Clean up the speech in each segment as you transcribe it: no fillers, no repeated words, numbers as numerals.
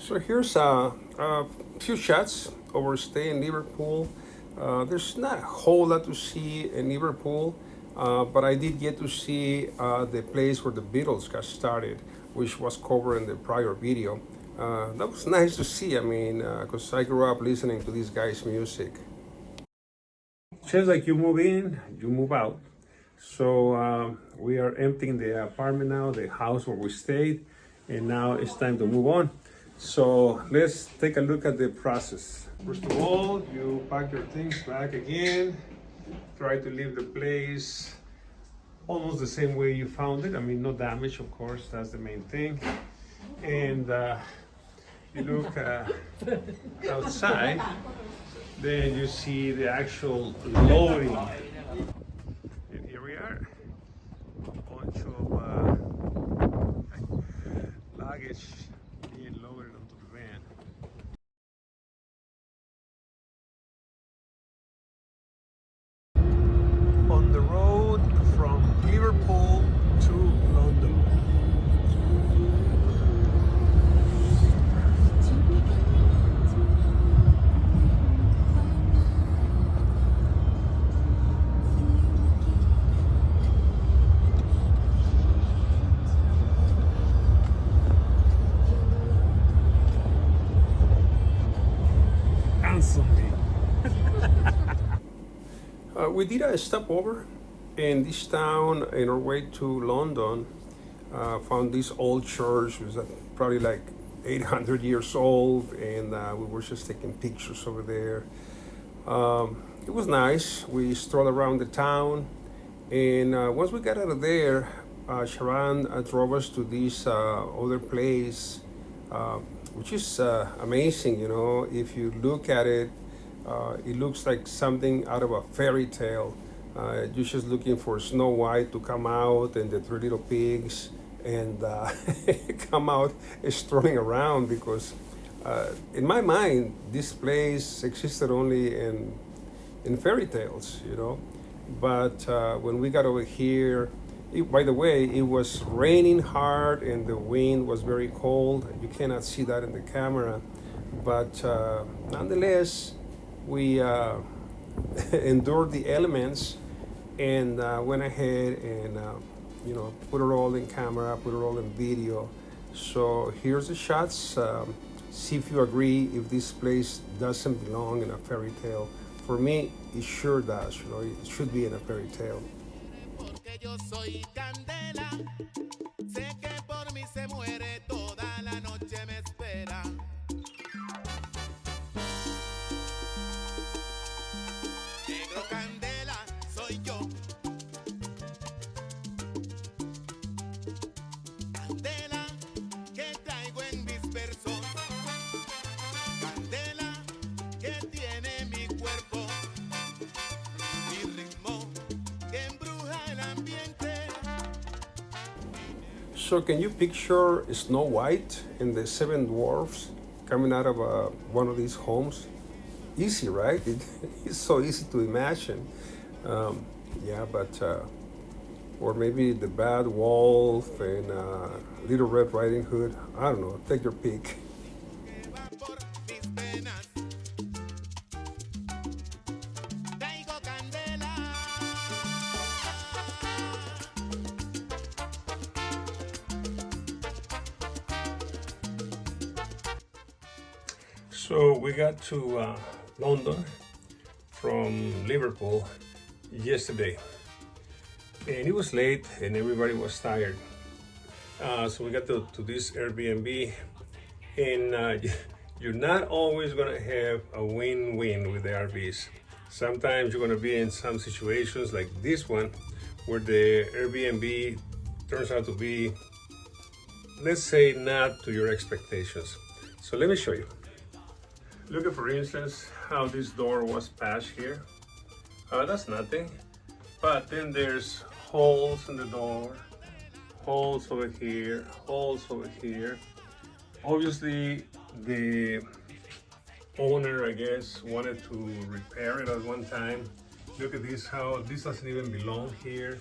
So here's a few shots of our stay in Liverpool. There's not a whole lot to see in Liverpool, but I did get to see the place where the Beatles got started, which was covered in the prior video. That was nice to see. I mean, because I grew up listening to these guys' music. Just like you move in, you move out. So we are emptying the apartment now, the house where we stayed, and now it's time to move on. So let's take a look at the process. First of all, you pack your things back again. Try to leave the place almost the same way you found it. I mean, no damage, of course, that's the main thing. And you look outside, then you see the actual loading. And here we are, a bunch of luggage being loaded onto the van. On the road from Liverpool to London. Handsomely. We did a stopover in this town in our way to London. Found this old church, it was probably like 800 years old, and we were just taking pictures over there. It was nice. We strolled around the town, and once we got out of there, Sharon drove us to this other place, which is amazing. You know, if you look at it, it looks like something out of a fairy tale. You're just looking for Snow White to come out and the three little pigs and come out strolling around because in my mind, this place existed only in fairy tales, you know. But when we got over here, by the way, it was raining hard and the wind was very cold. You cannot see that in the camera, but nonetheless, we endured the elements and went ahead and put it all in camera, put it all in video. So here's the shots. See if you agree if this place doesn't belong in a fairy tale. For me, it sure does. You know, it should be in a fairy tale. Porque yo soy candela, sé que por mí se muere toda la noche me espera. Negro candela soy yo. Candela que traigo en mis versos. Candela que tiene mi cuerpo. Mi ritmo que embruja el ambiente. So can you picture Snow White and the seven dwarfs coming out of one of these homes? Easy, right? It's so easy to imagine. Yeah, but or maybe the Bad Wolf and Little Red Riding Hood. I don't know. Take your pick. Que va por mis venas. Traigo candela. So we got to London from Liverpool yesterday, and it was late and everybody was tired. So we got to this Airbnb, and you're not always gonna have a win-win with the RVs. Sometimes you're gonna be in some situations like this one, where the Airbnb turns out to be, let's say, not to your expectations. So let me show you. Look at, for instance, how this door was patched here. That's nothing. But then there's holes in the door, holes over here, holes over here. Obviously, the owner, I guess, wanted to repair it at one time. Look at this, how this doesn't even belong here.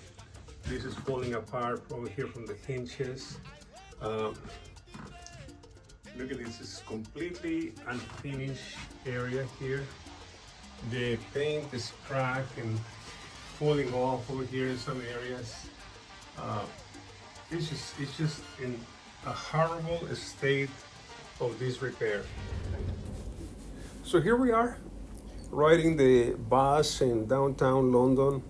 This is falling apart over here from the hinges. Look at this, it's completely unfinished area here. The paint is cracked and falling off over here in some areas. It's just in a horrible state of disrepair. So here we are, riding the bus in downtown London.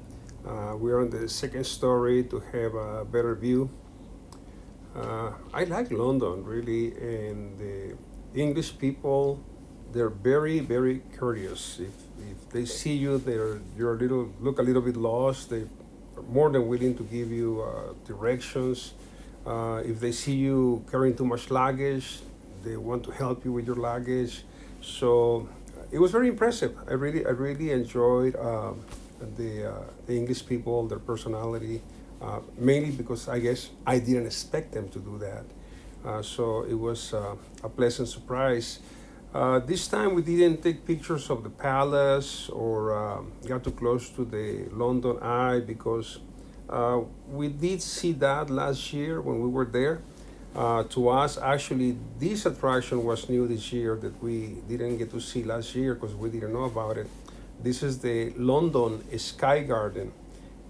We're on the second story to have a better view. I like London really, and the English people, they're very, very courteous. If they see you, you're look a little bit lost. They are more than willing to give you directions. If they see you carrying too much luggage, they want to help you with your luggage. So it was very impressive. I really enjoyed the English people, their personality. Mainly because I guess I didn't expect them to do that. So it was a pleasant surprise. This time we didn't take pictures of the palace or got too close to the London Eye because we did see that last year when we were there. To us, actually, this attraction was new this year that we didn't get to see last year because we didn't know about it. This is the London Sky Garden.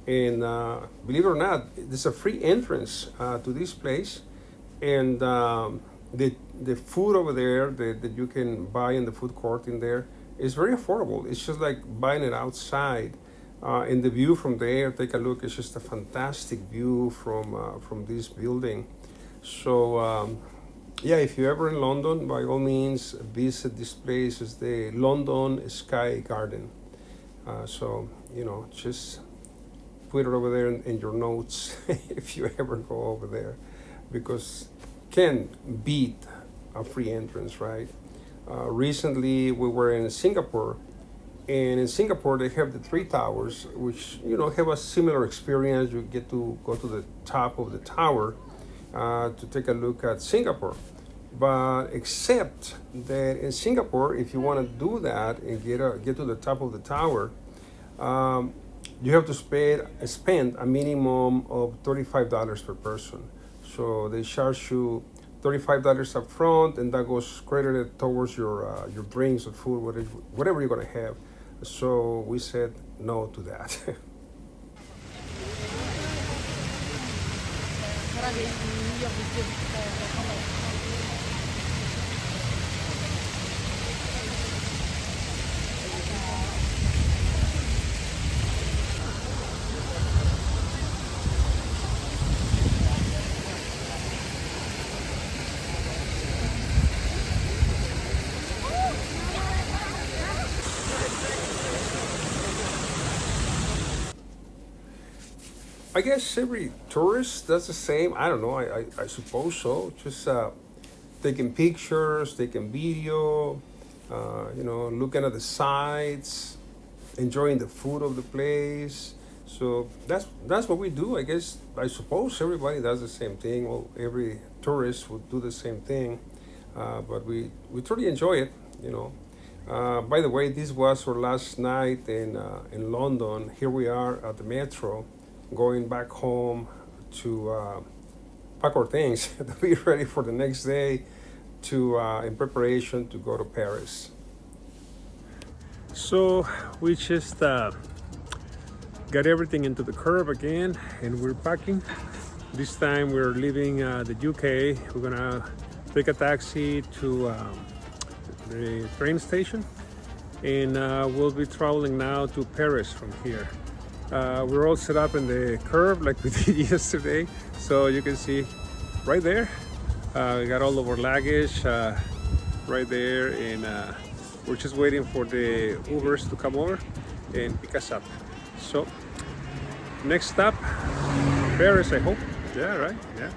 And believe it or not, there's a free entrance to this place. And the food over there that you can buy in the food court in there is very affordable. It's just like buying it outside. And the view from there, take a look, it's just a fantastic view from this building. So yeah, if you're ever in London, by all means, visit this place. It's the London Sky Garden. So, just put it over there in your notes if you ever go over there, because can't beat a free entrance, right? Recently we were in Singapore, and in Singapore they have the three towers, which have a similar experience. You get to go to the top of the tower to take a look at Singapore, but except that in Singapore, if you want to do that and get to the top of the tower, you have to spend a minimum of $35 per person. So they charge you $35 up front, and that goes credited towards your drinks or food, whatever you're gonna have. So we said no to that. I guess every tourist does the same. I don't know. I suppose so. Just taking pictures, taking video, looking at the sights, enjoying the food of the place. So that's what we do. I guess I suppose everybody does the same thing. Well, every tourist would do the same thing, but we truly enjoy it. By the way, this was our last night in London. Here we are at the metro, going back home to pack our things to be ready for the next day in preparation to go to Paris. So we just got everything into the curb again, and we're packing. This time we're leaving the UK. We're gonna take a taxi to the train station, and we'll be traveling now to Paris from here. We're all set up in the curb like we did yesterday, so you can see right there. We got all of our luggage right there, and we're just waiting for the Ubers to come over and pick us up. So next stop, Paris, I hope. Yeah, right. Yeah.